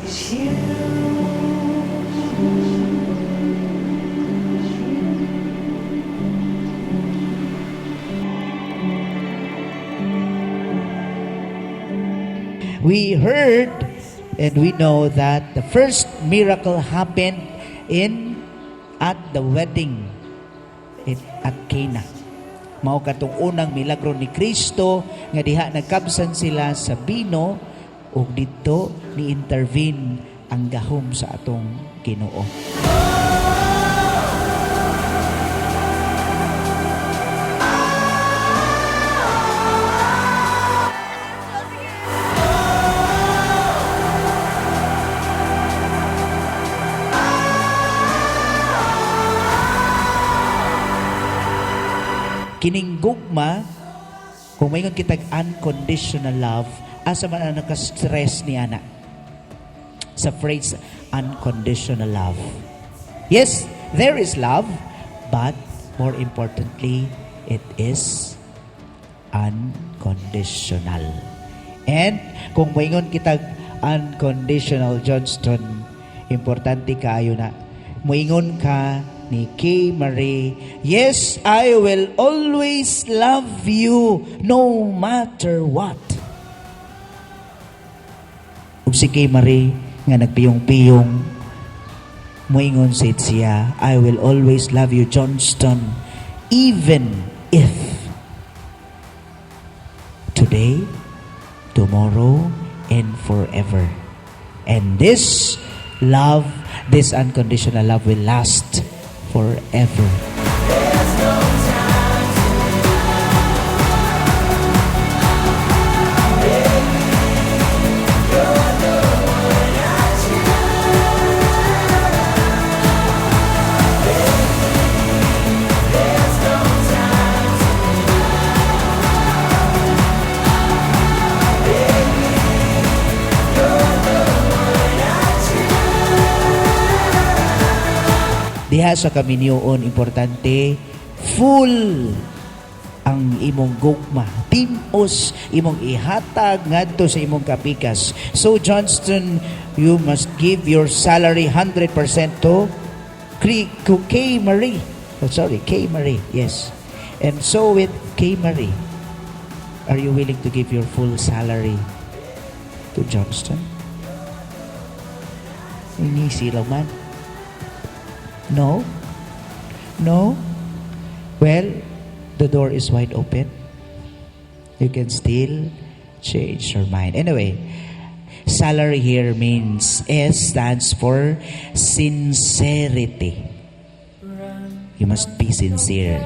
is you. We heard and we know that the first miracle happened at the wedding at Cana. Mao katong unang milagro ni Kristo nga diha nagkabsan sila sa bino ug dito ni intervene ang gahom sa atong Ginoo. Kining gugma, kung may kitag unconditional love, asa man ang nakastress ni ana sa phrase unconditional love. Yes, there is love, but more importantly, it is unconditional. And kung maingon kitag unconditional, Johnston, importante kaayo na moingon ka ni Kay Marie, yes, I will always love you no matter what. Ug si Kay Marie nga nagpiyong-piyong moingon siya, I will always love you, Johnston, even if today, tomorrow, and forever. And this love, this unconditional love will last forever. Diha sa kaminyoon, importante, full ang imong gugma. Timos, imong ihatag ngadto sa imong kapikas. So, Johnston, you must give your salary 100% to Kay Marie. Oh, sorry, Kay Marie, yes. And so with Kay Marie, are you willing to give your full salary to Johnston? Inisi lang man. No? No? Well, the door is wide open. You can still change your mind. Anyway, salary here means S stands for sincerity. You must be sincere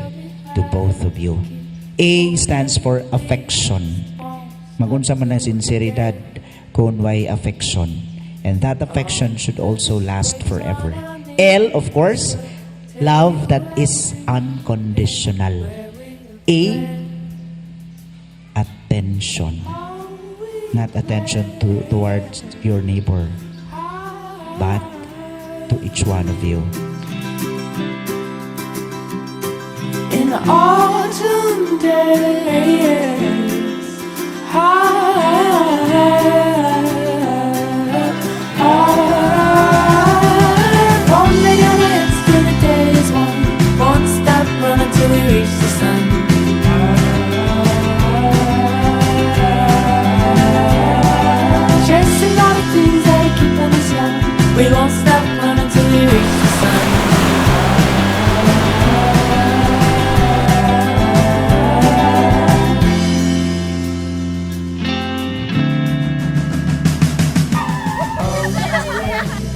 to both of you. A stands for affection. Magunsa man ang sinceridad kung may affection. And that affection should also last forever. L, of course, love that is unconditional. A, attention. Not attention towards your neighbor, but to each one of you. In the autumn days, till we reach the sun. Chasing all the things that are keeping us young. We won't stop running till we reach the sun.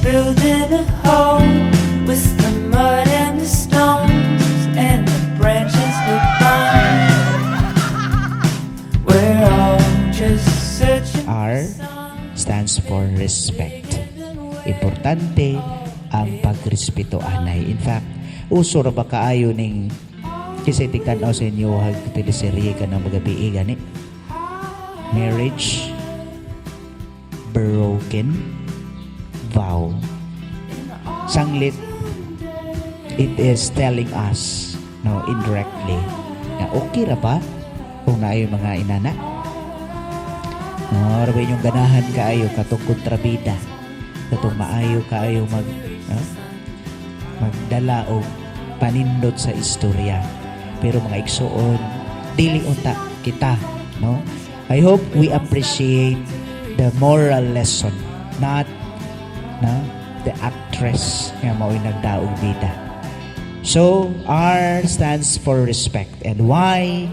Building a home with the mud and the stones and the branches look fine. We're all just searching. R stands for respect. Importante ang pagrespeto anay. In fact, uso ra ba kaayo ning kasi tigtanaw sa inyo hag teleserye ka ng magabi gani. Marriage broken vow. Sanglit, it is telling us indirectly na okay ra ba kung naayo mga inana. Rabay yung ganahan kaayo katong kontrabida. katong maayo kaayo magdala og panindot sa istorya. Pero mga igsuon, dili unta kita, no? I hope we appreciate the moral lesson, not the actress nga mao'y nagdaog bida. So, R stands for respect, and Y,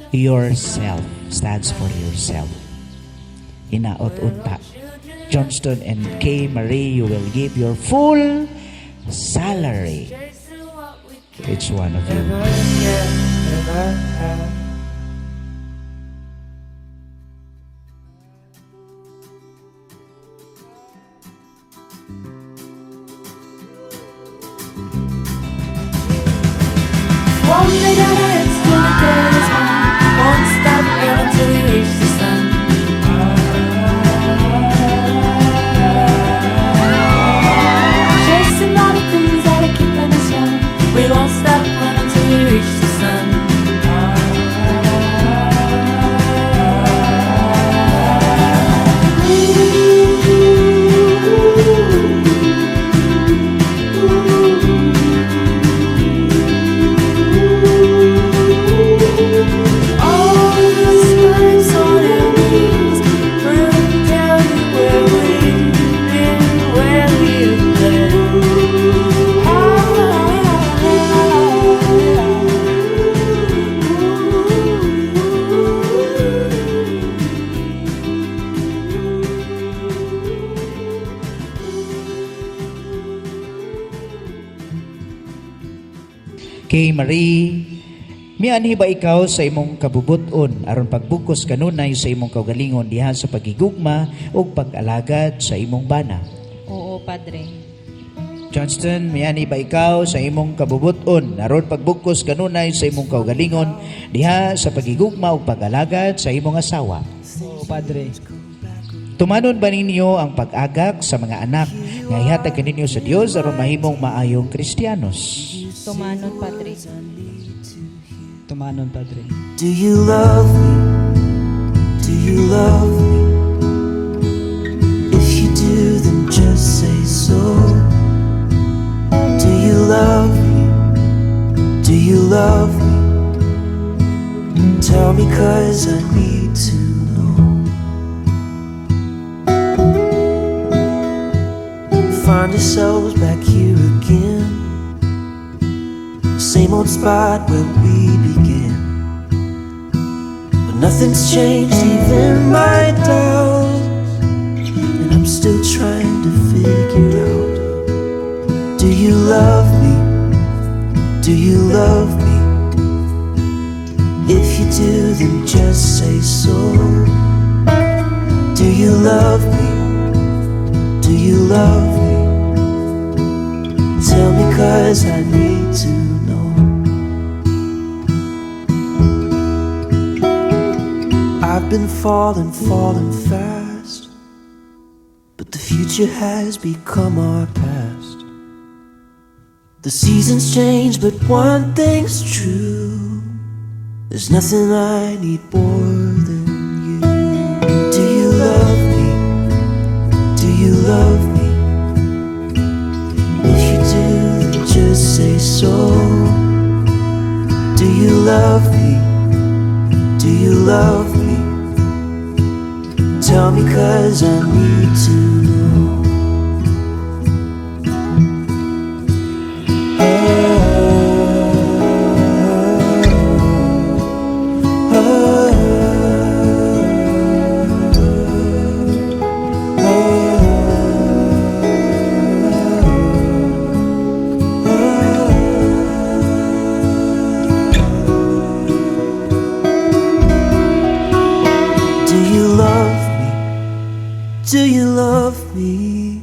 yourself, stands for yourself. Hinaot unta. Johnston and Kay Marie, you will give your full salary to each one of you. One day that it's gonna get us home. Won't stop running till we reach the sun. Chasing all the things that are keeping us young. We won't stop running till we reach the sun. All the scars on our knees will tell you where we've been, where we've been. Kay Marie, mianhi ba ikaw sa imong kabubuton aron pagbukos kanunay sa imong kaugalingon diha sa pagigugma ug pag-alagad sa imong bana? Oo, Padre. Johnston, mianhi ba ikaw sa imong kabubuton aron pagbukos kanunay sa imong kaugalingon diha sa pagigugma ug pag-alagad sa imong asawa? Oo, Padre. Tumanon ba ninyo ang pag-agak sa mga anak nga ihatag kaninyo sa Dios aron mahimong maayong Kristiyanos? Tumanon, Padre. Tumanon, Padre. Do you love me? Do you love me? If you do, then just say so. Do you love me? Do you love me? Tell me, 'cause I need to know. Find yourselves back here again, same old spot where we began, but nothing's changed, even my doubts, and I'm still trying to figure out, do you love me? Do you love me? If you do, then just say so. Do you love me? Do you love me? Tell me, 'cause I need to know. I've been falling fast, but the future has become our past. The seasons change, but one thing's true, there's nothing I need more than you. Do you love me? Do you love me? If you do, then just say so. Do you love me? Do you love me? Tell me, 'cause I need to know. Do you love me? Do you love me?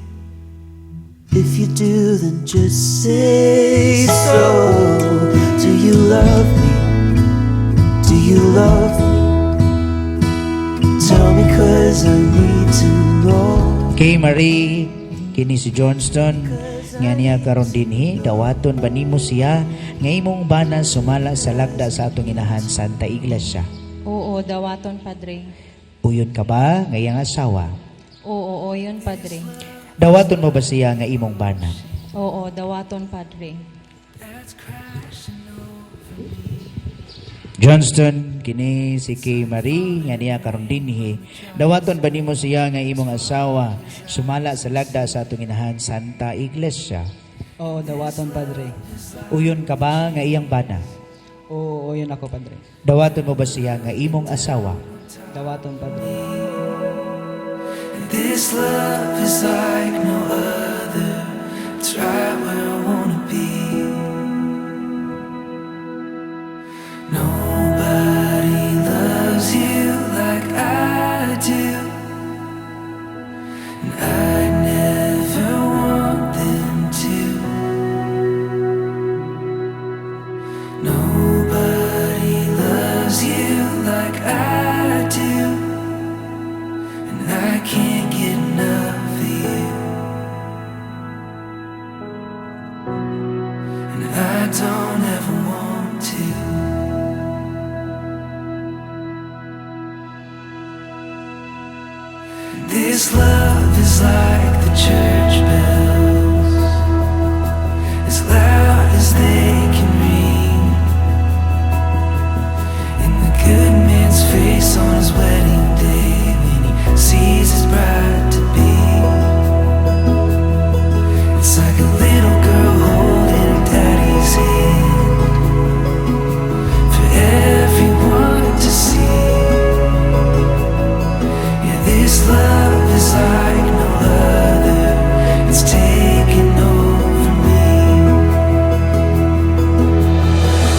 If you do, then just say so. Do you love me? Do you love me? Tell me, 'cause I need to know. Kay Marie, kini si Johnston, nga niya karon dinhi, dawaton ba nimo siya nga imong bana sumala sa lagda sa atong inahan Santa Iglesia? Oo, dawaton, Padre. Uyon ka ba ngayang asawa? Oo, yun, Padre. Dawaton mo ba siya nga imong bana? Oo, dawaton, Padre. Johnston, kini si Kay Marie, nga niya karon dinhi. Dawaton ba nimo siya nga imong asawa sumala sa lagda sa atong inahan Santa Iglesia? Oo, dawaton, Padre. Uyon ka ba nga iyang bana? Oo, yun ako, Padre. Dawaton mo ba siya nga imong asawa? Dawaton, Padre. This love is like no other. It's right where I wanna be. Nobody loves you like I do, and I never want them to. Nobody loves you like I do, and I can't get enough of you. And I don't ever want to. This love is like the church bells, as loud as they can ring, in the good man's face on his wedding day, when he sees his bride to be. It's like a little girl holding her daddy's hand for everyone to see. Yeah, this love is like no other. It's taking over me.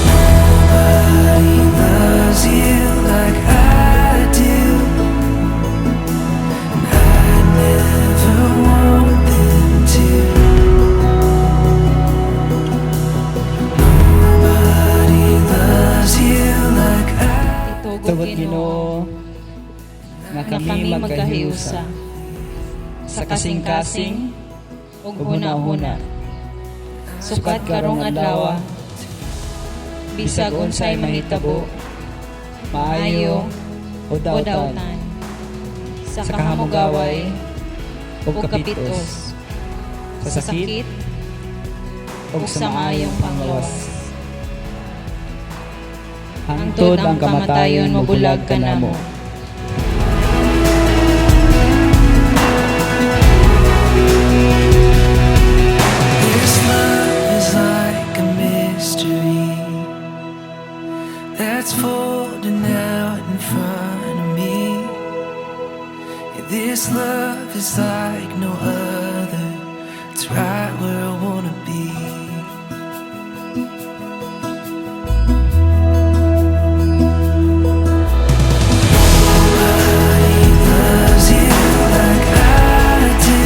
Nobody loves you like I do, and I never want them to. Nobody loves you like I. Itugod, Tugod, Ginoo, Ginoo, nga na kami magkahiusa sa kasing-kasing ug huna-huna. Sukat karong adlaw, bisag unsay mahitabo, maayo o o dawtan, dautan, sa sa kahamugaway o o kapitos, sa sakit o ug sa sa maayong panglawas. Hangtod ang kamatayon mabulag ka namo. This love is like a mystery that's folding out in front of me. Yeah, this love is like no other. It's right where I wanna be. Nobody loves you like I do,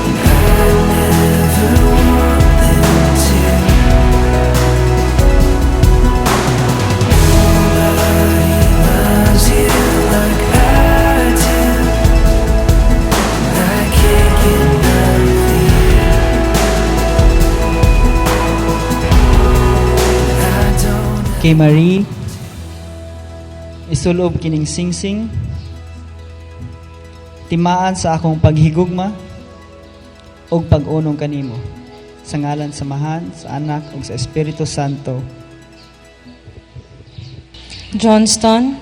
and I never want them to. Nobody loves you like I do, and I can't get enough of you. I don't. Kay Marie, isulob kining singsing, timaan sa akong paghigugma ug pag-unong kanimo, sa ngalan sa Amahan, sa Anak ug sa Espiritu Santo. Johnston,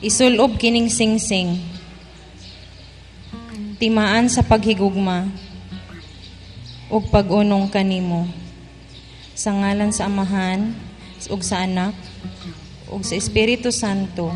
isulob kining singsing, timaan sa paghigugma ug pag-unong kanimo, sa ngalan sa Amahan ug sa Anak ug sa Espiritu Santo.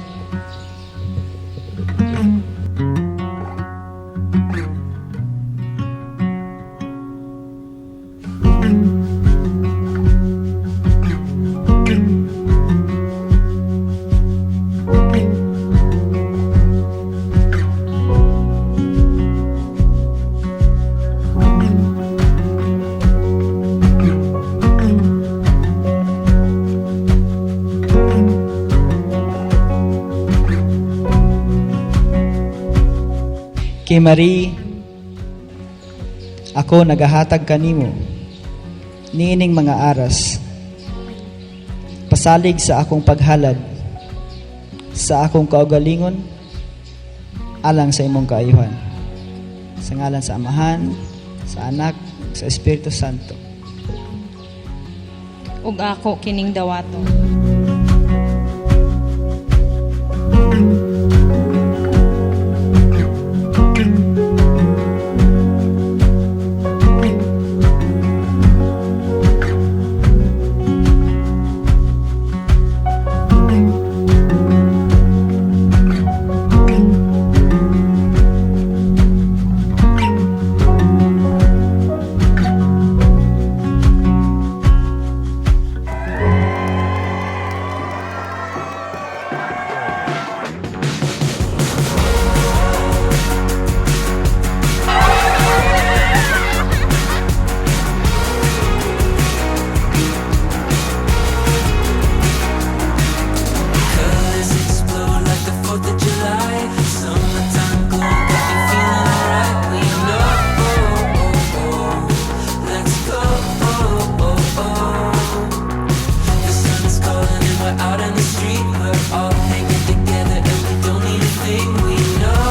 Kay Marie, ako nagahatag kanimo niining mga aras, pasalig sa akong paghalad, sa akong kaugalingon, alang sa imong kaayuhan. Sa ngalan sa Amahan, sa Anak, sa Espiritu Santo. ug ako kining dawaton. Colors explode like the 4th of July. Summertime glow got me feeling alright. We know, let's go. The sun is calling and we're out in the street. We're all hanging together and we don't need a thing. We know,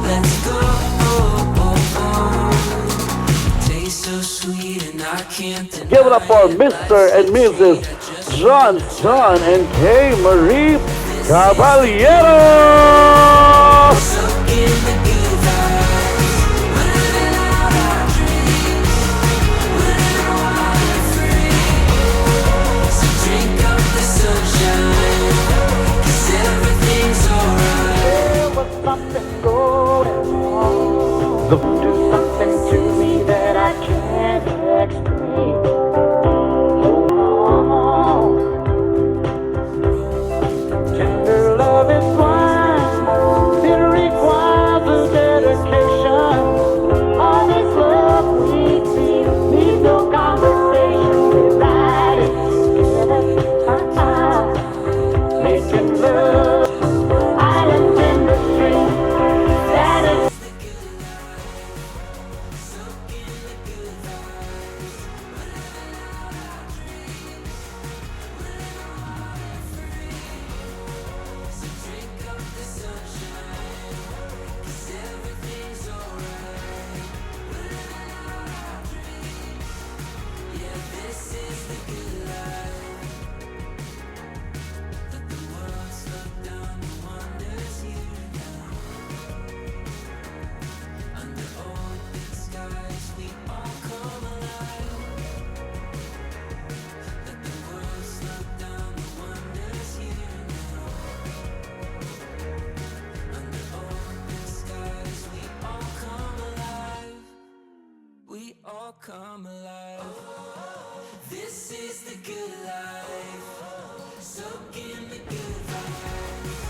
let's go. Tastes so sweet and I can't deny. Give it up for Mr. and Mrs. John and Kay Marie Caballero! Soak in the good vibes. We're living out our dreams. We're living wild and free. So drink up the sunshine, 'cause everything's alright. There was something going on. Do something to me that I can't explain. Oh, tender love is blind. It requires a dedication. All this love we feel needs no conversation. We're riding together, making love. Islands in the stream. That is we all come alive. This is the good life. Soak in the good vibes.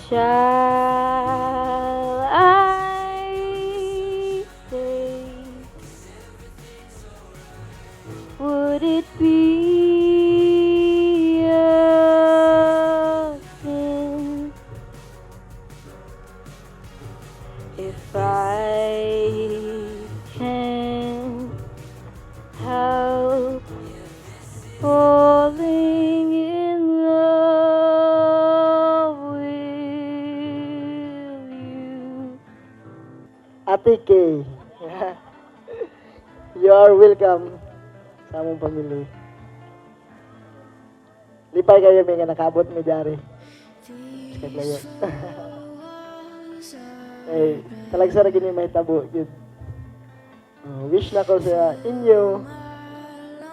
Shall I stay? Would it be a sin if I can help falling in love with you? Ate Kay, you are welcome sa among pamilya. Lipay kayo may nga nakabot mi dari. Kaglayo. Eh, talagsa ra gini may tabo yun. Wish na ko sa inyo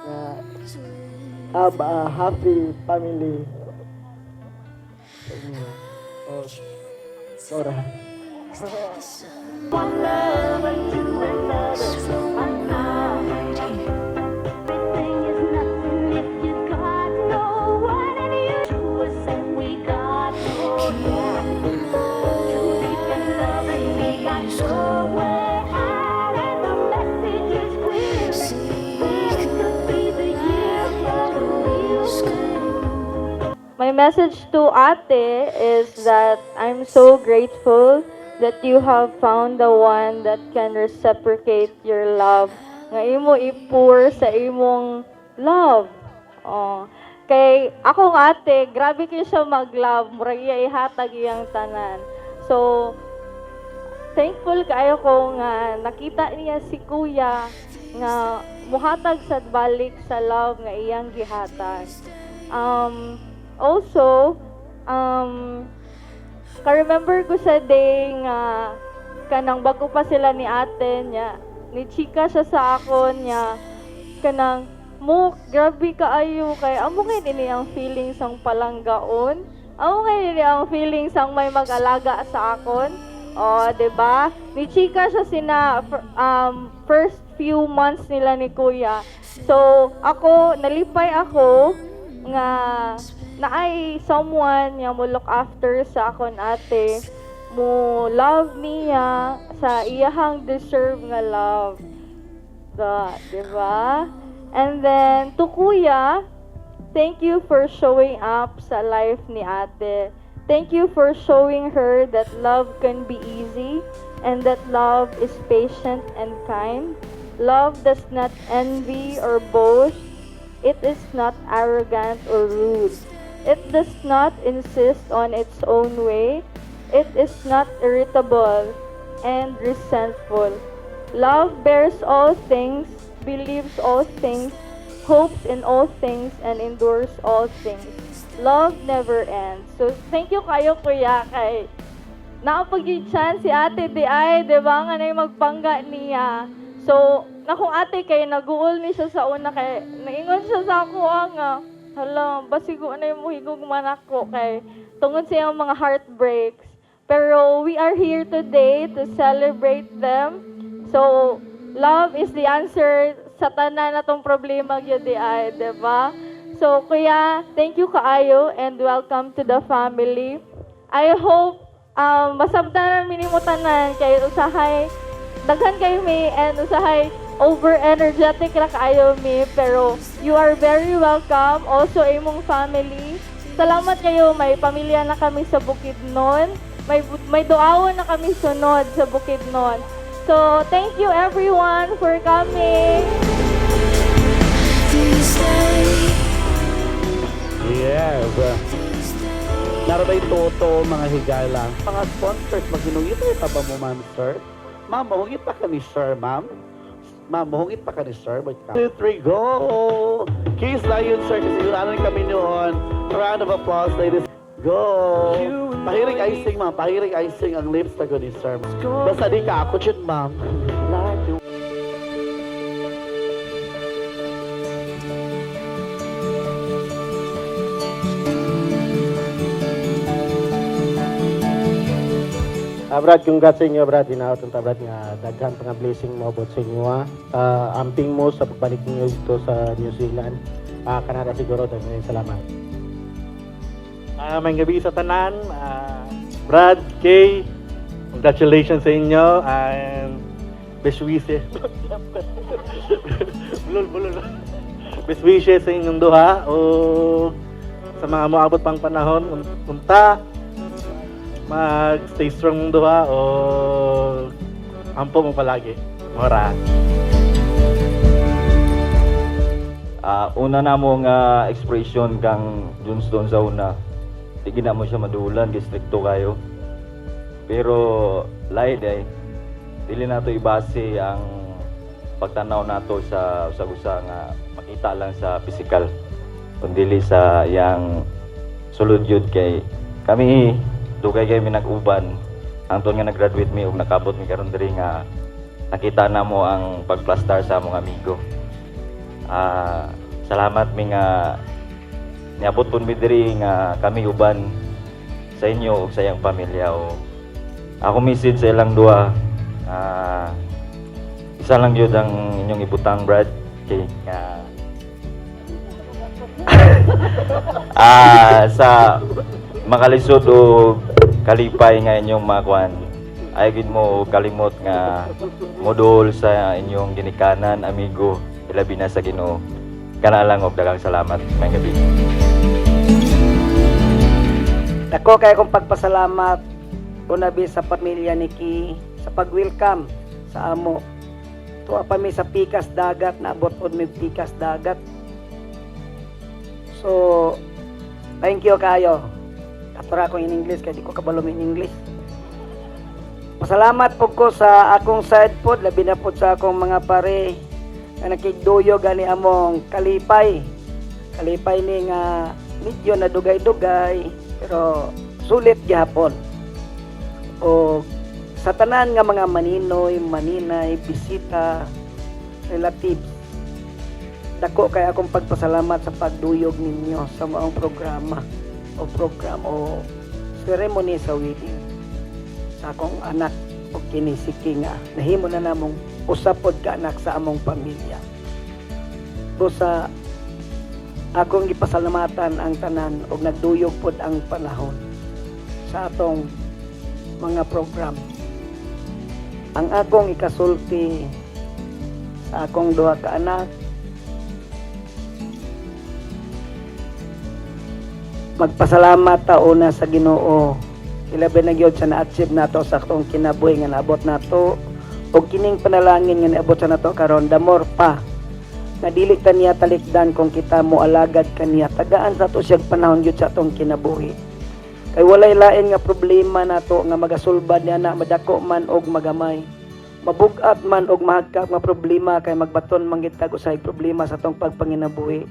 na have a happy family. Sa inyo. Oh, Sora. One love unto another. Everything is nothing if you got no one and you to us and we got no one. Too deep in love and we got nowhere out and the message is clear. This could be the year for the real thing. My message to Ate is that I'm so grateful that you have found the one that can reciprocate your love. Nga imo ipur sa imong love. Oh. Kay ako nga ate, grabe kayo siya mag-love, murag iya ihatag iyang tanan. So, thankful kayo ko nga nakita niya si kuya nga muhatag sad balik sa love nga iyang gihatag. Also, ka-remember ko sa day nga kanang bago pa sila ni ate niya, ni chika siya sa akon niya, kanang mo, grabe kaayo kay amo kay nini ang feelings ang palanggaon. Amo kay nini ang feelings ang may mag-alaga sa akon. O, 'di ba? Ni chika siya sina first few months nila ni kuya. So, ako nalipay ako nga naay someone nga mo look after sa akon ate. Mo love niya sa iyahang deserve nga love. So, 'di ba? And then, to Kuya, thank you for showing up sa life ni ate. Thank you for showing her that love can be easy and that love is patient and kind. Love does not envy or boast. It is not arrogant or rude. It does not insist on its own way. It is not irritable and resentful. Love bears all things, believes all things, hopes in all things, and endures all things. Love never ends. So, thank you kayo, kuya, kay nakapag-chance si ate di ay, di ba, nga na yung magpangga niya. So, nakong ate kay naguol ni siya sa una, kay naingon siya sa ako, nga, hala, basigo na yung muhigog man ako, kay tungod sa yung mga heartbreaks. Pero we are here today to celebrate them. So, love is the answer sa tanan na tong problema gyud di ay, 'di ba? So, kuya, thank you kaayo and welcome to the family. I hope masabtan namin nimo tanan kay usahay daghan kayo mi and usahay over energetic ra kaayo mi, pero you are very welcome also imong family. Salamat kayo, may pamilya na kami sa Bukidnon. May duawon na kami sunod sa Bukidnon. So, thank you everyone for coming. Yes. Narabay toto, mga higala. Mga sponsors, maginungit pa ba mo, ma'am, sir? Ma'am, mahungit pa ka ni sir, ma'am? Ma'am, mahungit pa ka ni sir? 2, 3, go! Kiss Lion, sir, kasi sigurado kami noon. A round of applause, ladies. Go! Pahiring icing, ma'am. Pahiring icing ang lips na ni sir. Basta di ka ako dyan, ma'am. Brad, congrats sa inyo, Brad. Hinaot ang Brad nga daghan pa nga blessing mo about sa inyo. Amping mo sa pagbalik niyo dito sa New Zealand. Canada siguro, dahil salamat. May gabi sa tanan. Brad, Kay, congratulations sa inyo. And best wishes. Bulol. Best wishes sa inyong duha. O sa mga moabot pang panahon, punta. Mag-stay strong mong duha o ampo mo palagi. Mora. Una na mong expression kang Johnston sa una. Di na mo siya madulan, distrikto kayo. Pero laid ay dili nato ibase ang pagtanaw nato sa usa nga makita lang sa physical. Kundi sa yang sulod yun kay kami dugay kay mi nag-uban angton nga nag-graduate mi ug nakabot mi karon diri nga nakita na mo ang pagplastar sa among amigo. Salamat mi nga niabot pud mi diri nga kami uban sa inyo ug sa iyang pamilya. O ako message sa ilang duha, isa lang yun ang inyong ibutang, Brad, kay sa makalisod o kalipay nga inyong makuan, ay gid mo kalimot nga modul sa inyong ginikanan, amigo, ilabi na sa Ginoo. Kana lang og daghang salamat. May gabi. Ako kay kong pagpasalamat unabi sa pamilya ni Ki sa pag-welcome sa amo. Tuwa pa mi sa Pikas Dagat, naabot pod mi Pikas Dagat. So, thank you kayo. Katura ko in English, kaya di ko kabalo in English. Pasalamat po ko sa akong side pod, labi na po sa akong mga pare na nakigduyo gani among kalipay. Kalipay ni nga medyo na dugay-dugay, pero sulit gyapon. O sa tanan nga mga maninoy, maninay, bisita, relatives, dako kay akong pagpasalamat sa pagduyog ninyo sa maong programa o program o ceremony sa wedding sa akong anak o kinisiki nga nahimo na namong usapod ka anak sa among pamilya. So sa akong gipasalamatan ang tanan o nagduyog pod ang panahon sa atong mga program. Ang akong ikasulti sa akong duha ka anak, magpasalamat ta una sa Ginoo. Ilabi na gyud sa na-achieve nato sa atong kinabuhi nga naabot nato og kining panalangin nga naabot sa nato karon damor pa na dili ta niya talikdan kung kita mo alagad kaniya tagaan sa to siyang panahon gyud sa atong kinabuhi. Kay walay lain nga problema nato nga magasulbad niya na madako man og magamay. Mabugat man og mahagkap nga problema kay magbaton man gid tag usay problema sa atong pagpanginabuhi.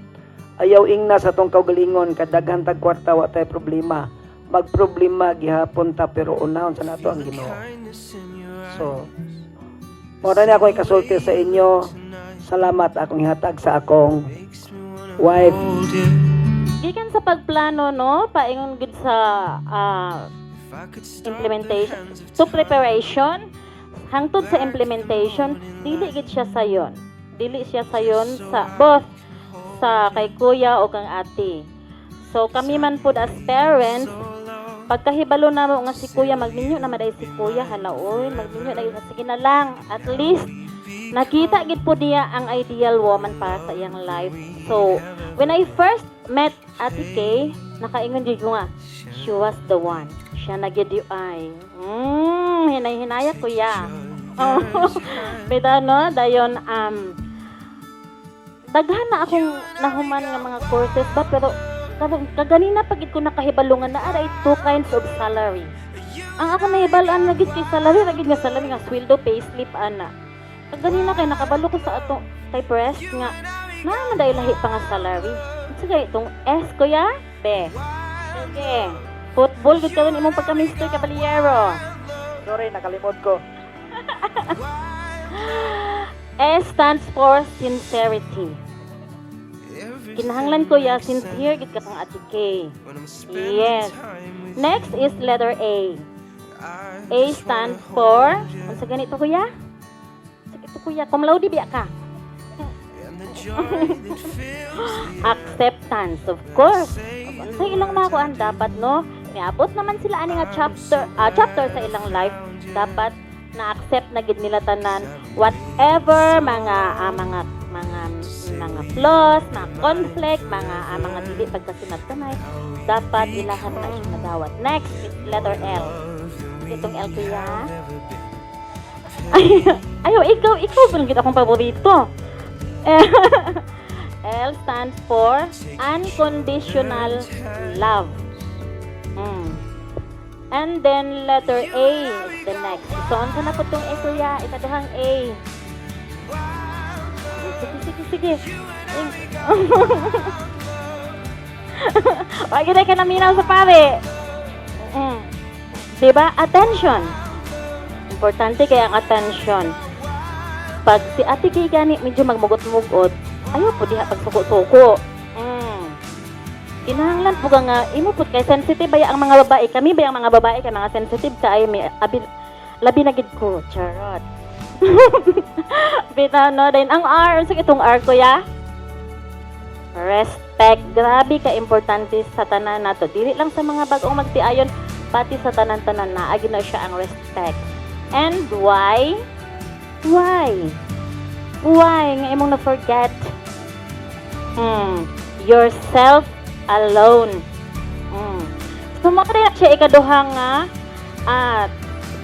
Ayaw ingna sa atong kaugalingon kadaghan tag kwarta wa tay problema. Magproblema gihapon ta pero unahon sa nato ang Ginoo. So, mora na ako ikasulti sa inyo. Salamat akong ihatag sa akong wife. Gikan sa pagplano no, paingon gid sa implementation to preparation hangtod sa implementation dili gid siya sayon. Dili siya sayon sa both sa kay kuya o kang ate. So kami man pud as parents pagkahibalo na mo nga si kuya magminyo na maday si kuya halaoy magminyo na sige na lang at least nakita gid po niya ang ideal woman para sa iyang life. So when I first met Ate Kay nakaingon gid ko nga she was the one. Siya na gid yu ay hinay-hinaya kuya. Bida no dayon daghan na akong nahuman nga mga courses ba pero kaganina pagid ko nakahibalungan na aray two kinds of salary. Ang ako nahibalaan na gid kay salary nga salary nga sweldo payslip ana. Kaganina kay nakabalo ko sa ato type rest nga naman dahil lahi pa nga salary. Sige itong S kuya B. Sige. Football gid karon imong pagka-Mr. Caballero. Sorry nakalimot ko. S stands for sincerity. Kinahanglan ko ya sincere gid ka kang Ate Kay. Yes. Next is letter A. A stands for unsa ganito kuya? Ito kuya, cum laude biya ka. Acceptance, of course. Unsa ilang mga kuan dapat no? Miabot naman sila ani nga chapter sa ilang life. Dapat na-accept na gid nila tanan whatever mga flaws, mga conflict, mga dili pagkasinagtanay, dapat ilahan na siya nadawat. Next is letter L. Itong L kuya. Ayo, ikaw lang kita akong paborito. L stands for unconditional love. And then letter A is the next. So, ano na po itong A kuya? Ikaduhang A. Sige. Wag gid ka naminaw sa pare. Diba? Attention. Importante kaya ang attention. Pag si Ate Kay gani medyo magmugot-mugot, ayaw po diha pagsuko-suko. Kinahanglan po nga imo pud kay sensitive baya ang mga babae. Kami ba ang mga babae kay mga sensitive kay may labi na gid ko. Charot. Bitaw no, then ang R, sa itong R kuya? Respect. Grabe ka importante sa tanan nato. Dili lang sa mga bagong magtiayon, pati sa tanan-tanan na agi na siya ang respect. And why? Why nga imong na forget? Yourself alone. So mo kaya siya ikaduha nga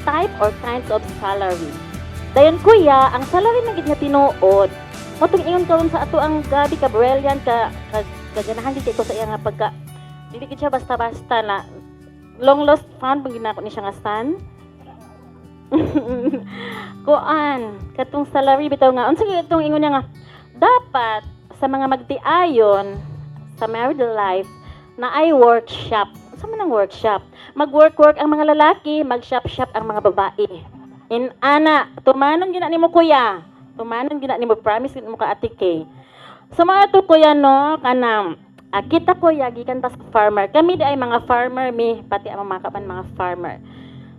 type or kinds of salary. Dayon kuya, ang salary na gid nga tinuod, mo tong ingon karon sa ato ang gabi ka brilliant ka gaganahan gid ko sa iya nga pagka dili gid siya basta-basta na long lost found pag ginako ni siya nga son. Kuan, katong salary bitaw nga unsa gyud itong ingon niya nga dapat sa mga magtiayon sa married life na ay workshop. Unsa man ang workshop? Mag-work ang mga lalaki, mag-shop ang mga babae. In ana, tumanon gina nimo kuya. Tumanon gina nimo promise mo ka Ate Kay. Sa mga to kuya no kanang kita kuya gikan tas farmer. Kami di ay mga farmer mi pati ang mga kapan mga farmer.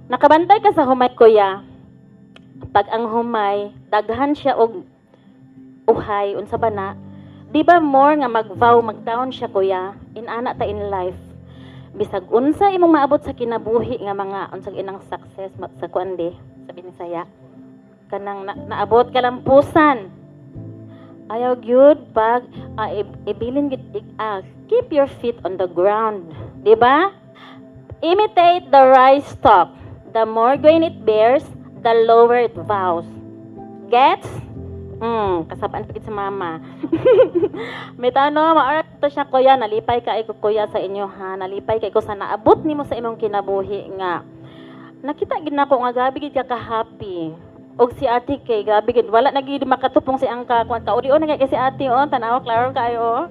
Nakabantay ka sa humay kuya. Pag ang humay daghan siya og uhay unsa ba na? Di ba more nga mag-vow mag-down siya kuya in ana ta in life. Bisag unsa imong maabot sa kinabuhi nga mga unsang inang success sa kuande sa Binisaya. Kanang naabot ka lang pusan. Ayaw gyud pag ibilin gid keep your feet on the ground, di ba? Imitate the rice stalk. The more grain it bears, the lower it vows. Gets? Kasabaan pagit sa mama. May tanong, maarat to siya kuya, nalipay ka ko kuya sa inyo ha, nalipay kay ko sa naabot nimo sa imong kinabuhi nga. Nakita gid nako nga gabi gid ka happy. Og si Ate Kay gabi gid wala na gid makatupong si angka kuan kaudion na kay si Ate tanaw klaro kayo.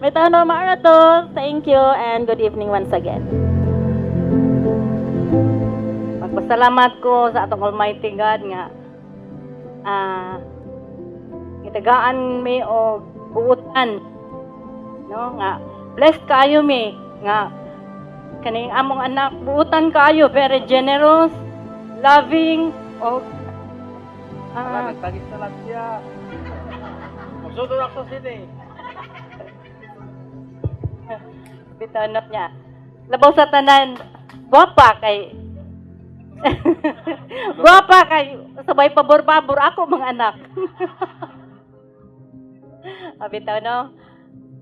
May tanong, maarat to. Thank you and good evening once again. Magpasalamat ko sa atong Almighty God nga gitagaan mi og buutan no nga blessed kayo mi nga kaning among anak buutan kayo very generous, loving og Nagtagis na lang siya. Magsunod ako sa sini. bitanot niya labaw sa tanan guwapa kay guwapa kay sabay pabor-pabor ako mga anak. Bitaw no.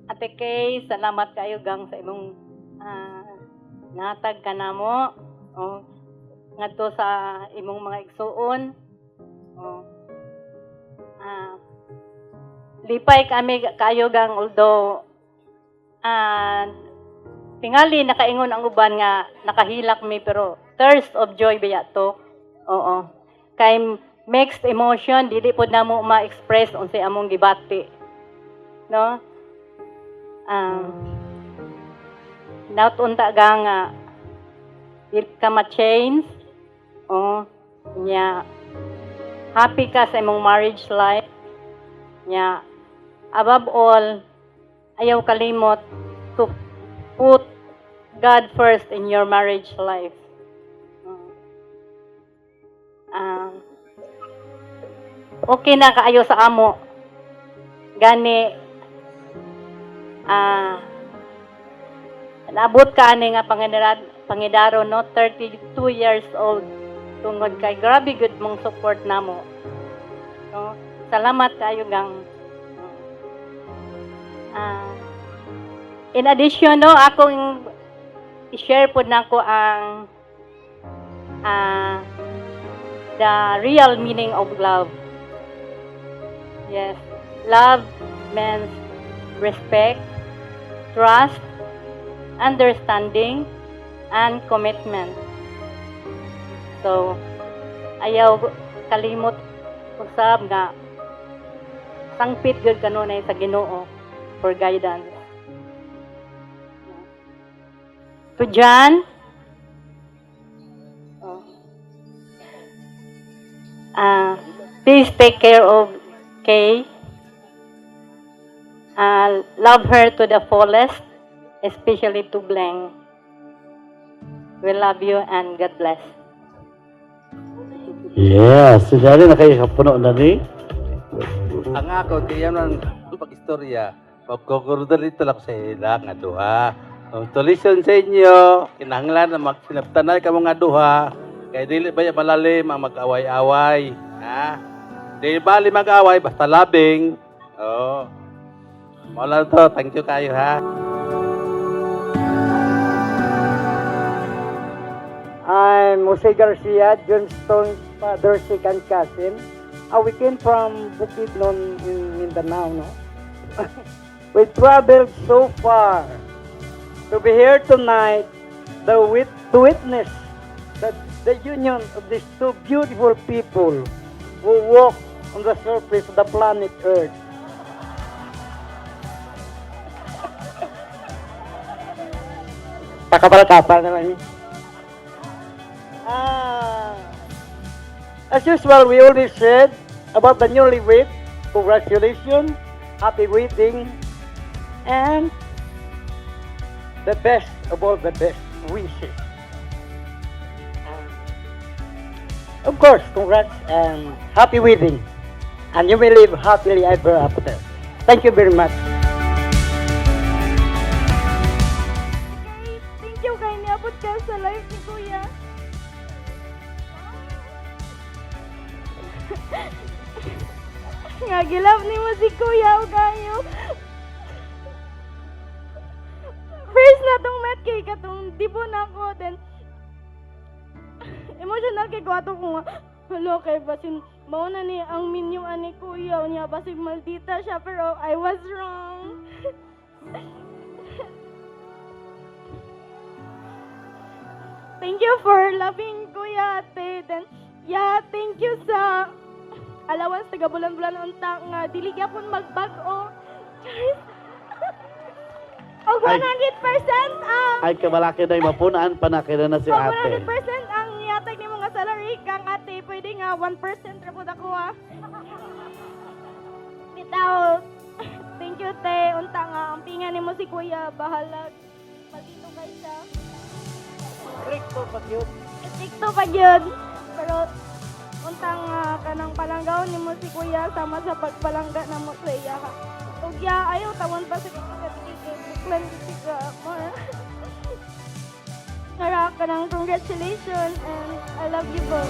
Ate Kay, salamat kayo gang sa imong natag kanamo. Ngadto sa imong mga igsuon. Lipay kami kayo gang although tingali nakaingon ang uban nga nakahilak mi pero thirst of joy biya to. Oo. Kay mixed emotion dili pod namo ma-express unsay among gibati. No? Nautunta nga dili ka ma-change. Nya happy ka sa imong marriage life. Nya above all ayaw kalimot to put God first in your marriage life. Okay na kaayo sa amo. Gani naabot ka ani nga pangidaro no 32 years old tungod kay grabe good mong support namo. No? Salamat kayo gang. In addition no akong i-share po nako ang the real meaning of love. Yes, love means respect, trust, understanding, and commitment. So, ayaw kalimot usab nga sangpit gyud kanunay sa Ginoo for guidance. To John, please take care of Kay. Love her to the fullest, especially to Blank. We love you and God bless. Yes, sejari na kayo kapuno na ni. Ang ako, kaya ng pag-istorya, pagkukurudan dito lang sa hila nga duha. Ang tulisyon sa inyo, kinahanglan na magsinaptanay ka mga duha, kaya dili ba malalim ang mag-away-away. Ha? Dili bali mag-away, basta labing. Mula to, thank you kayo ha. I'm Jose Garcia, Johnstone's father, second cousin. We came from Bukidnon in Mindanao, no? We traveled so far to be here tonight to witness that the union of these two beautiful people who walk on the surface of the planet Earth. Kakapal-kapal naman. As usual, we always said about the newlywed, congratulations, happy wedding, and the best of all the best wishes. Of course, congrats and happy wedding. And you may live happily ever after. Thank you very much. Thank you kay niabot ka sa life ni Kuya. Nga gilab ni mo si Kuya o kayo. First na tong met kay katong dibo na ko, then emotional kay ko ato ko nga. Hello kay basin mauna ni ang minyo ani Kuya niya basin maldita siya pero I was wrong. Thank you for loving Kuya Ate. Then yeah, thank you sa allowance taga bulan-bulan unta nga dili gyapon magbag-o. Og 100% ang Ay kabalaki na mapunaan pa na kaya na si og ate. 100% ang niatag nimo nga salary kang ate pwede nga 1% ra pud ako ah. Bitaw. Thank you te unta nga ang pingan nimo si Kuya bahala. Maldito kay siya. Stricto pa yun. Stricto pa yun. Pero untang kanang palanggaw nimo si Kuya sama sa pagpalangga namo sa iya ha. Ug ya ayaw tawon pa sa buklan si ka more. Ngara kanang congratulations and I love you both.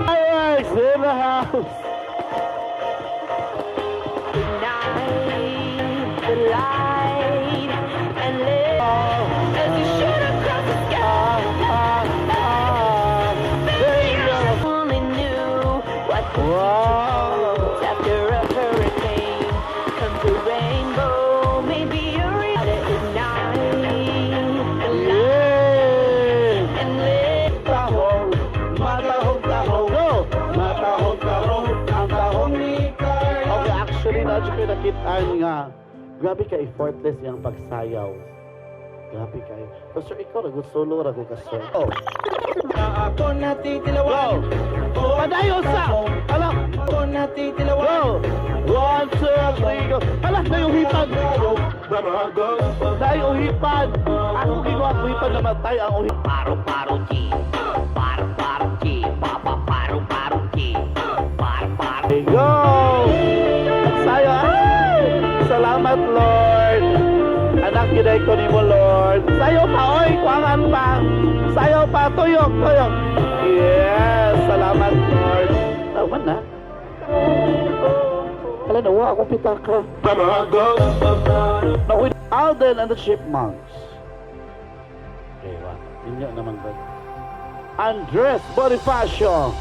Fireworks in the house. The light and live as you shoot across the sky. Baby, only knew what after a hurricane comes a rainbow. Maybe you're ready at night. The light and live. Tahong, matahong-tahong, go! Matahong-tahong, ang tahong ni Carla. Okay, actually, na-adyo ko nakitaan nga. Grabe ka effortless yung pagsayaw. Grabe kayo. So, sir, ikaw, nag-solo ra ko ka, sir. Oh. Ako natitilawan. Go! Padayo sa! Alam! Ako natitilawan. Go! 1, 2, 3, go! Alam na yung hipad! Dahil yung hipad! Ako ginawa ko hipad na matay ang uhipad. Paro-paro chi, paro-paro chi, papa-paro-paro chi, paro-paro. Go! Sayo! Ay! Salamat, Lord! Anak, ginay ko ni mo, Lord. Sayo pa, oy! Kuangan pa! Sayo pa! Tuyok! Tuyok! Yes! Salamat, Lord! Tama na. Kala na, wa akong pitaka. Nakuha Alden and the Chipmunks. Okay, wa. Inyo naman ba? Andres Bonifacio.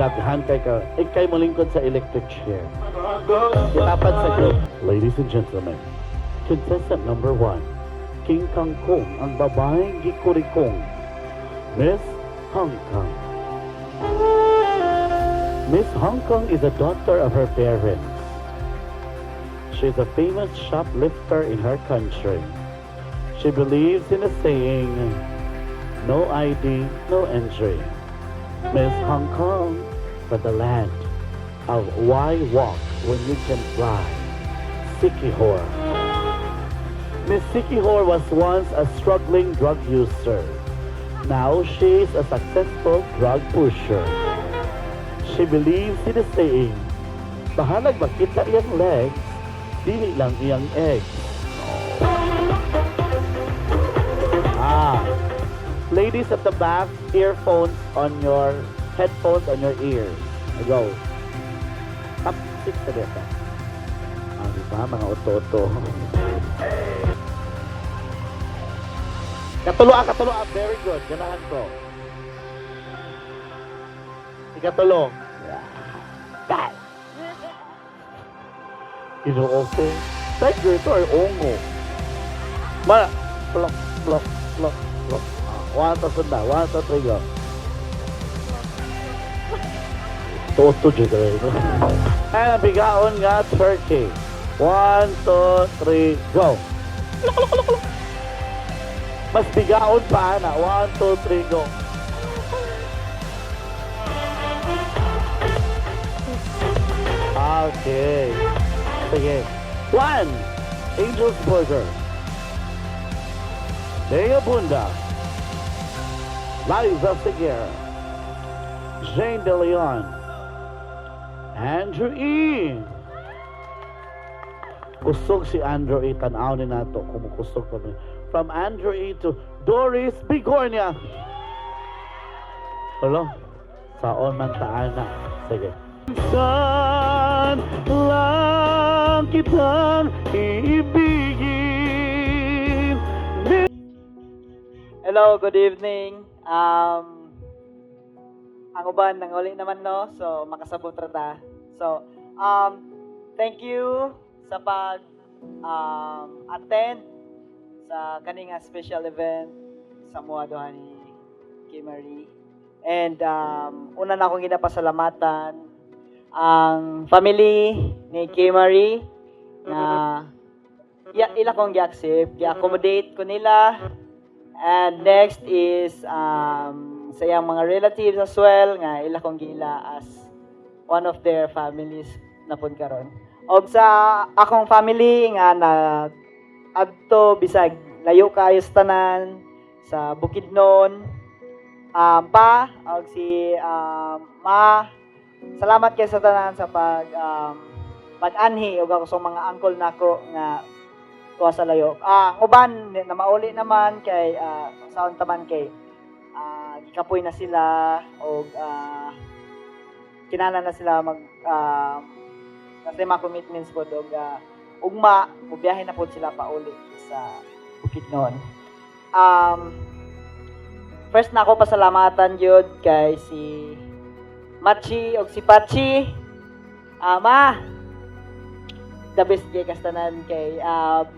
Daghan kay ka. Ikay mo lingkod sa electric chair. Itapat sa group. Ladies and gentlemen, contestant number 1, King Kangkong, ang babaeng gikurikong, Miss Hong Kong. Miss Hong Kong is a daughter of her parents. She's a famous shoplifter in her country. She believes in a saying, no ID, no entry. Miss Hong Kong, for the land of why walk when you can fly. Sikihor. Miss Sikihor was once a struggling drug user. Now she's a successful drug pusher. She believes in the saying, bahalag makita iyang legs, dili lang iyang eggs. Ladies at the back, earphones on your, headphones on your ears. Go. Top 6 na dito. Diba, mga ototo. Katulo. Very good. Ganahan ko. Ikatulo. Dahil. Ino-okay. Tiger ito ay ongo. Plok. 1, 2, 3, go. Toto juga ito. Ay, nabigaon nga turkey. 1, 2, 3, go. Mas bigaon pa na. 1, 2, 3, go. Okay. Sige. 1, Angel's Burger. Dea Bunda. Liza Seguera. Jane De Leon. Andrew E. Kusog si Andrew E. Tanaw ni nato. Kumukusog kami. From Andrew E. to Doris Bigornia. Hello? Saon man taana. Sige. Saan lang kitang iibigin. Hello, good evening. Ang uban nang uli naman no, so makasabot ra ta. So, thank you sa pag attend sa kaning special event sa mga duha ni Kay Marie. And una na akong ginapasalamatan ang family ni Kay Marie na ila kong gi-accept, gi-accommodate ko nila. And next is sa iyang mga relatives as well nga ila kong gila as one of their families na pud karon. Og sa akong family nga na adto bisag layo kayo sa tanan sa Bukidnon, pa og si ma, salamat kay sa tanan sa pag-anhi og ako sa mga uncle nako nga kuha sa layo. Uban na mauli naman kay saon taman kay gikapoy na sila og kinahanglan na sila mag kasi mga commitments po og ugma bubiyahe na po sila pauli sa Bukidnon. First na ako pasalamatan jud kay si Machi og si Pachi. Ma, the best kay kastanan kay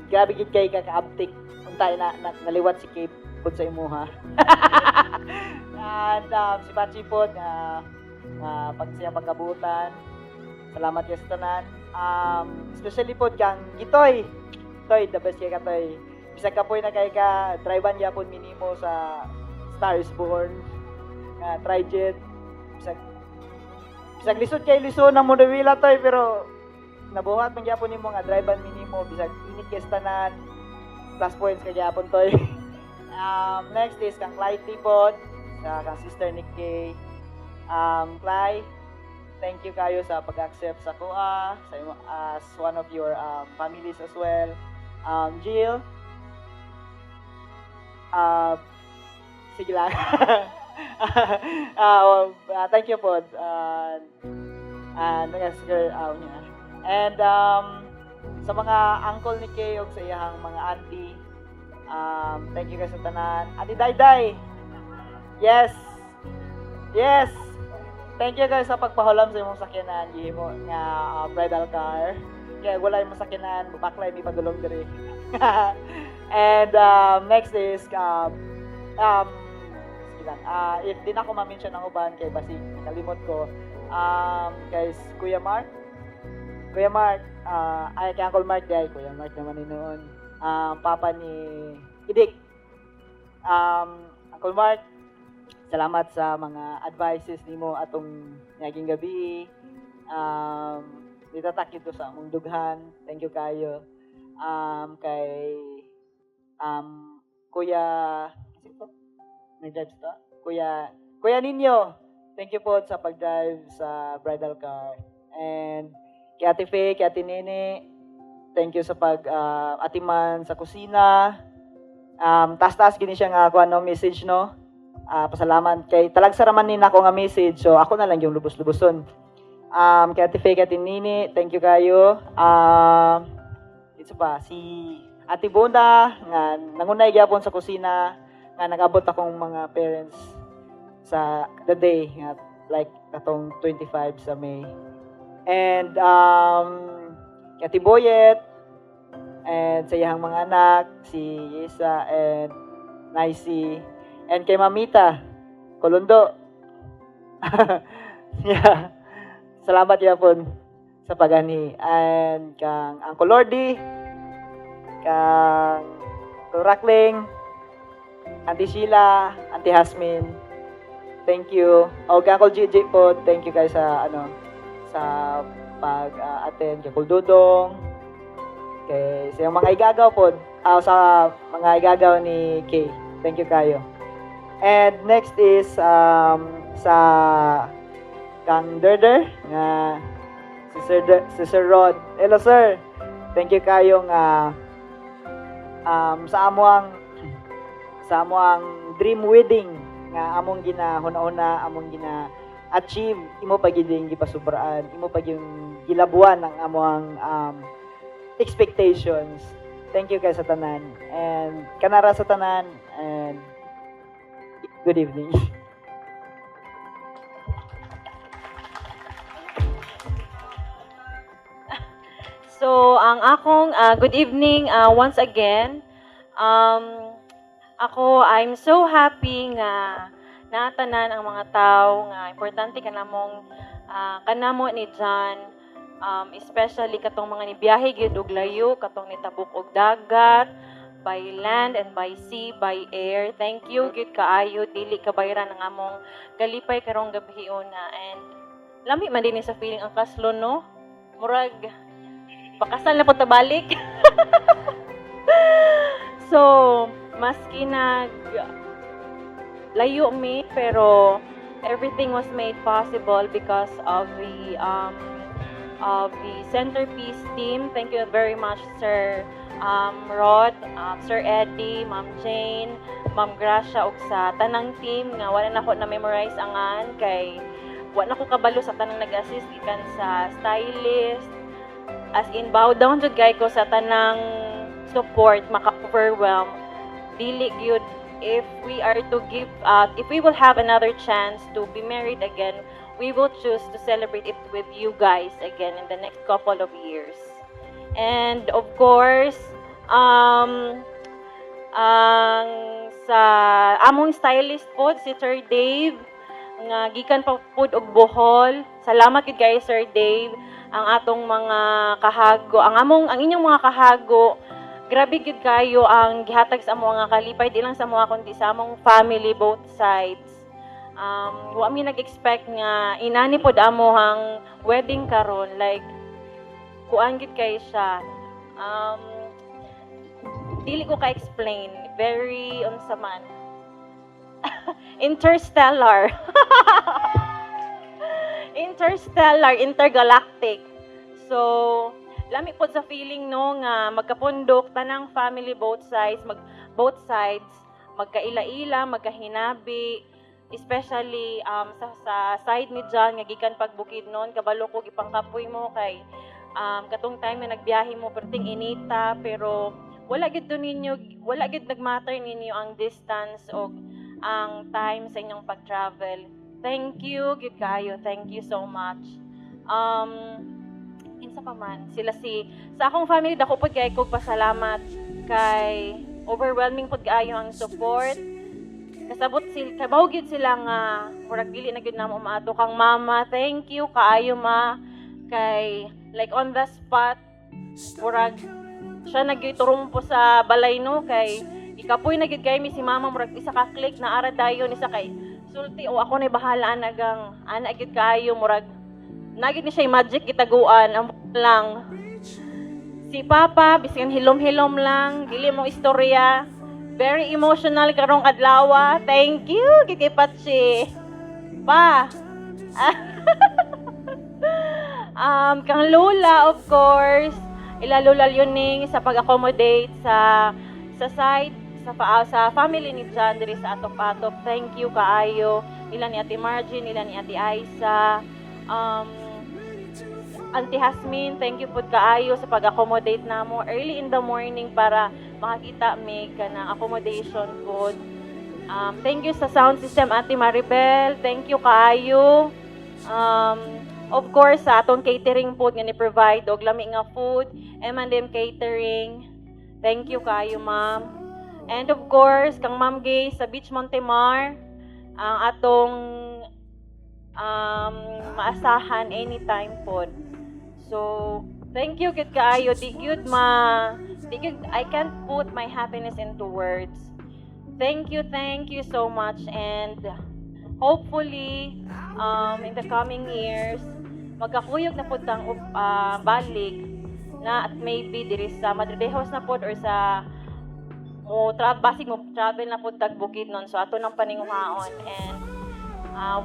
grabe gid kay kakaabtik untay na naliwat si Kay pud sa imuha. And si Pachi pod pag siya pagkabutan, salamat kay sa tanan. Especially pod kang Gitoy, the best kay katoy. Bisag kapoy na kay ka drivean gyapon minimo sa Star is Born Trijet. Bisag lisod kay lisod ng Modawila toy pero nabuhat man gyapon nimo nga drivean minimo bisag init kay tanan, plus points kay gyapon toy. Next is kang Clyde Tipod sa kang sister ni Kay. Clyde, thank you kayo sa pag-accept sa kuha sa imo as one of your families as well. Jill, sige lang. Thank you po. And sa mga uncle ni Kay o sa iyang mga auntie, thank you guys sa tanan. Ate Dayday, yes, thank you guys sa pagpahulam sa imong sakyanan, gihimo nga bridal car. Kaya wala imong sakyanan, baklay mi padulong diri. And next is, sige lang, if di na ako ma-mention ang uban, kay basi nakalimot ko, guys, Kuya Mark, ay kay Uncle Mark, ay Kuya Mark naman ni noon, papa ni Idik. Uncle Mark, salamat sa mga advices nimo atong naging gabi. Nitatak ito sa among dughan. Thank you kayo. Kay Kuya nag-drive to? Kuya Ninyo, thank you po sa pag-drive sa bridal car. And kay Ate Faye, kay Ate Nene, thank you sa atiman sa kusina. Taas-taas gini siya nga kuha no message no. Pasalamat kay talagsaraman ni nako nga message, so ako na lang yung lubos-luboson. Kay Ate Faye, kay Ate Nene, thank you kayo. Ito pa si Ate Bona nga nangunay gyapon sa kusina nga nag-abot akong mga parents sa the day nga like katong 25 sa May. And kay Ate Boyet and sa iyang mga anak si Yesa and Naisi and kay Mamita Kolondo. Yeah. Salamat yapon sa pagani and kang Uncle Lordy, kang Turakling, Auntie Sheila, Auntie Hasmin. Thank you. O kang Uncle JJ po, thank you guys sa sa pag-attend kay Kuldudong, kay sa mga igagaw po, sa mga igagaw ni Kay. Thank you kayo. And next is sa kang Derder nga si Sir Rod. Hello sir. Thank you kayo nga sa amuang dream wedding nga among ginahuna-una, among gina-achieve, imo pa gid gipasubraan, imo pa yung gilabuan ang amuang expectations. Thank you guys sa tanan and kanara sa tanan and good evening. So, ang akong good evening once again. I'm so happy nga natanan ang mga tao nga importante kanamo ni John, especially katong mga nibiyahe gyud og layo, katong nitabuk og dagat, by land and by sea, by air. Thank you gyud kaayo, dili kabayran ang among kalipay karong gabiuna. And lami man din sa feeling ang kaslo no. Murag pakasal na po tabalik. So, maski layo me, pero everything was made possible because of the centerpiece team. Thank you very much, Sir Rod, Sir Eddie, Ma'am Jane, Ma'am Gracia, ug sa tanang team nga wala na ko na-memorize angan kay wala na ko kabalo sa tanang nag-assist gikan sa stylist. As in, bow down to guy ko sa tanang support, maka-overwhelm. Dili gyud if we are to give, if we will have another chance to be married again, we will choose to celebrate it with you guys again in the next couple of years. And of course, sa among stylist po, si Sir Dave, nga gikan pa pud og Bohol. Salamat gid kay Sir Dave. Ang atong mga kahago, ang inyong mga kahago, grabe gid kayo ang gihatag sa among mga kalipay, di lang sa mga kundi sa among family both sides. Wa mi nag-expect nga inani pod amohang wedding karon, like kuan gid kay siya. Dili ko ka-explain, very unsa man. Interstellar. Intergalactic. So, lami po sa feeling no nga magkapundok tanang family both sides, magkaila-ila, magkahinabi, especially sa side ni John nga gikan pagbukid noon, kabalo ko gipangkapoy mo kay katong time na nagbiyahe mo perting inita, pero wala gid nagmatter ninyo ang distance o ang time sa inyong pag-travel. Thank you, gid kayo. Thank you so much. Insa pa man, sa akong family, dako po kay kog pasalamat kay overwhelming pud kaayo ang support. Kasabot kabaw gyud sila nga murag dili na gyud namo maato kang mama. Thank you kaayo ma kay like on the spot murag siya nagyuturumpo sa balay no kay ikapoy na gyud kay mi si mama murag isa ka click na ara dayon isa kay sulti o ako na bahala anagang ana gyud kaayo murag nagid ni siya magic itaguan ang lang si papa bisan hilom-hilom lang dili mo istorya. Very emotional karong adlaw. Thank you, kay Patsi. Pa. Kang Lola, of course. Ilalula yuning sa pag-accommodate sa side, sa family ni John diri sa Atop-Atop. Thank you kaayo. Ila ni Ate Margin, ila ni Ate Aisa. Auntie Hasmin, thank you po kaayo sa pag-accommodate namo early in the morning para makakita may kanang accommodation po. Thank you sa sound system Ate Maribel, thank you kaayo. Of course sa atong catering po nga ni-provide og lami nga food, M&M Catering. Thank you kaayo ma'am. And of course kang Ma'am Gay sa Beach Montemar, ang atong maasahan anytime po. So, thank you gid kaayo. Di gyud I can't put my happiness into words. Thank you so much and hopefully in the coming years magkakuyog na pud tang balik na at maybe diri sa Madridejos na pud or sa basig mo travel na pud tag Bukidnon so ato nang paninguhaon and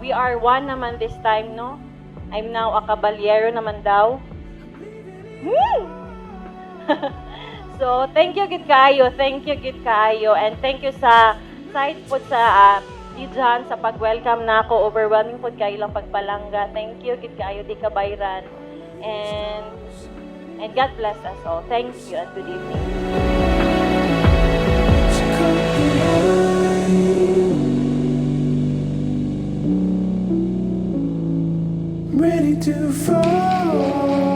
we are one naman this time no. I'm now a caballero naman daw. So, thank you gid kaayo, and thank you sa side po sa Dijan sa pag-welcome nako. Overwhelming po kayo lang pagpalangga. Thank you gid kaayo di kabayran. And God bless us all. Thank you and good evening. Ready to fall.